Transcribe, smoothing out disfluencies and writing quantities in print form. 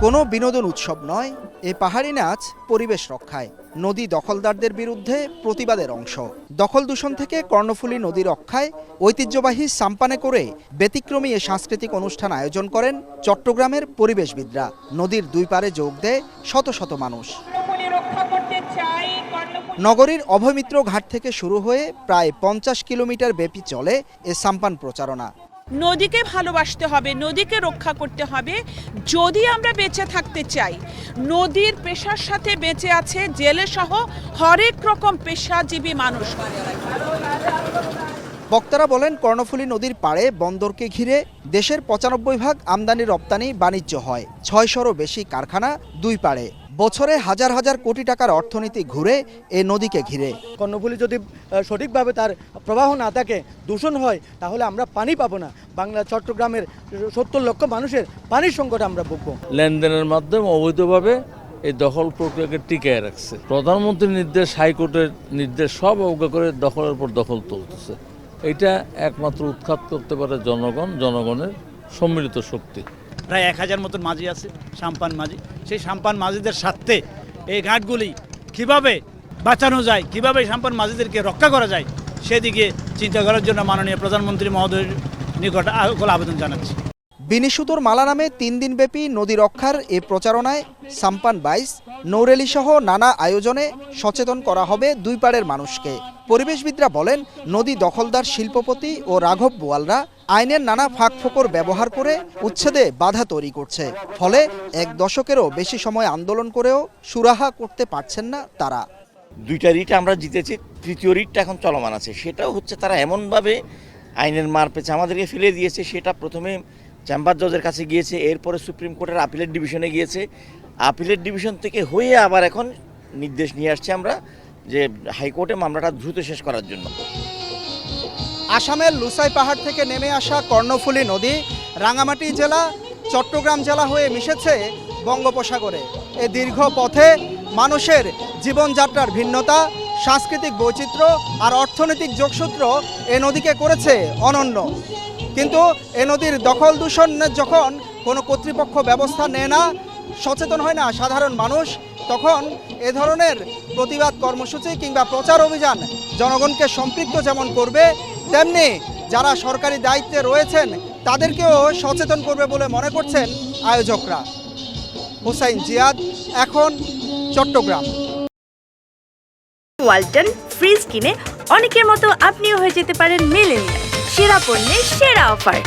কোনো বিনোদন উৎসব নয়, এ পাহাড়ি নাচ পরিবেশ রক্ষায়, নদী দখলদারদের বিরুদ্ধে প্রতিবাদের অংশ। দখল দূষণ থেকে কর্ণফুলী নদী রক্ষায় ঐতিহ্যবাহী সাম্পানে করে ব্যতিক্রমী এ সাংস্কৃতিক অনুষ্ঠান আয়োজন করেন চট্টগ্রামের পরিবেশবিদরা। নদীর দুই পারে যোগ দেয় শত শত মানুষ। নগরীর অভয়মিত্র ঘাট থেকে শুরু হয়ে প্রায় 50 কিলোমিটার ব্যাপী চলে এ সাম্পান প্রচারণা। নদীকে ভালোবাসতে হবে, নদীকে রক্ষা করতে হবে যদি আমরা বেঁচে থাকতে চাই। নদীর পেশার সাথে বেঁচে আছে জেলে সহ হরেক রকম পেশাজীবী মানুষ। বক্তারা বলেন, কর্ণফুলী নদীর পাড়ে বন্দরকে ঘিরে দেশের 95% আমদানি রপ্তানি বাণিজ্য হয়। 600রও বেশি কারখানা দুই পাড়ে। বছরে হাজার হাজার কোটি টাকার অর্থনীতি ঘুরে এ নদীকে ঘিরে। কর্ণফুলী যদি সঠিকভাবে তার প্রবাহ না থাকে, দূষণ হয়, তাহলে আমরা পানি পাবো না। বাংলা চট্টগ্রামের 70 লক্ষ মানুষের পানির সংকট আমরা ভুগবো। লেনদেনের মাধ্যমে অবৈধভাবে এই দখল প্রক্রিয়াকে টিকিয়ে রাখছে। প্রধানমন্ত্রীর নির্দেশ, হাইকোর্টের নির্দেশ সব অবজ্ঞা করে দখলের পর দখল তুলতেছে। এটা একমাত্র উৎখাত করতে পারে জনগণের সম্মিলিত শক্তি। প্রায় 1000 মতন মাঝি আছে, সাম্পান মাঝি। সেই সাম্পান মাঝিদের স্বার্থে এই ঘাটগুলি কিভাবে বাঁচানো যায়, কিভাবে সাম্পান মাঝিদেরকে রক্ষা করা যায়, সেদিকে চিন্তা করার জন্য মাননীয় প্রধানমন্ত্রী মহোদয়ের নিকট আবেদন জানাচ্ছি। বিনিসুতোর মালা নামে 3 দিনব্যাপী নদী রক্ষার এ প্রচারণায় সাম্পান বাইস, নৌরেলি সহ নানা আয়োজনে সচেতন করা হবে দুই পাড়ের মানুষকে। পরিবেশবিদরা বলেন, নদী দখলদার শিল্পপতি ও রাঘব বোয়ালরা আইনের নানা ফাঁকফোকর ব্যবহার করে উচ্ছেদে বাধা তৈরি করছে। ফলে 1 দশকেরও বেশি সময় আন্দোলন করেও সুরাহা করতে পারছেন না তারা। 2টা রিট আমরা জিতেছি, 3য় রিটটা এখন চলমান আছে। সেটাও হচ্ছে তারা এমনভাবে আইনের মার পেছে আমাদেরকে ফেলে দিয়েছে। সেটা প্রথমে চেম্বার জজের কাছে গিয়েছে, এরপরে সুপ্রিম কোর্টের আপিলেট ডিভিশনে গিয়েছে। আপিলেট ডিভিশন থেকে হয়ে আবার এখন নির্দেশ নিয়ে আসছে আমরা যে হাইকোর্টে মামলাটা দ্রুত শেষ করার জন্য। আসামের লুসাই পাহাড় থেকে নেমে আসা কর্ণফুলী নদী রাঙামাটি জেলা, চট্টগ্রাম জেলা হয়ে মিশেছে বঙ্গোপসাগরে। এ দীর্ঘ পথে মানুষের জীবনযাত্রার ভিন্নতা, সাংস্কৃতিক বৈচিত্র্য আর অর্থনৈতিক যোগসূত্র এ নদীকে করেছে অনন্য। কিন্তু এ নদীর দখল দূষণ যখন কোনো কর্তৃপক্ষ ব্যবস্থা নেয় না, সচেতন হয় না সাধারণ মানুষ, তখন এ ধরনের প্রতিবাদ কর্মসূচি কিংবা প্রচার অভিযান জনগণকে সম্পৃক্ত যেমন করবে, তেমনি যারা সরকারি দায়িত্বে রয়েছেন তাদেরকেও সচেতন করবে বলে মনে করছেন আয়োজকরা। হুসাইন জিয়াদ, এখন, চট্টগ্রাম। ওয়ালটন ফ্রিজ কিনে অনেকের মতো আপনিও হয়ে যেতে পারেন মিলেনিয়াল। সেরা পণ্যের সেরা অফার।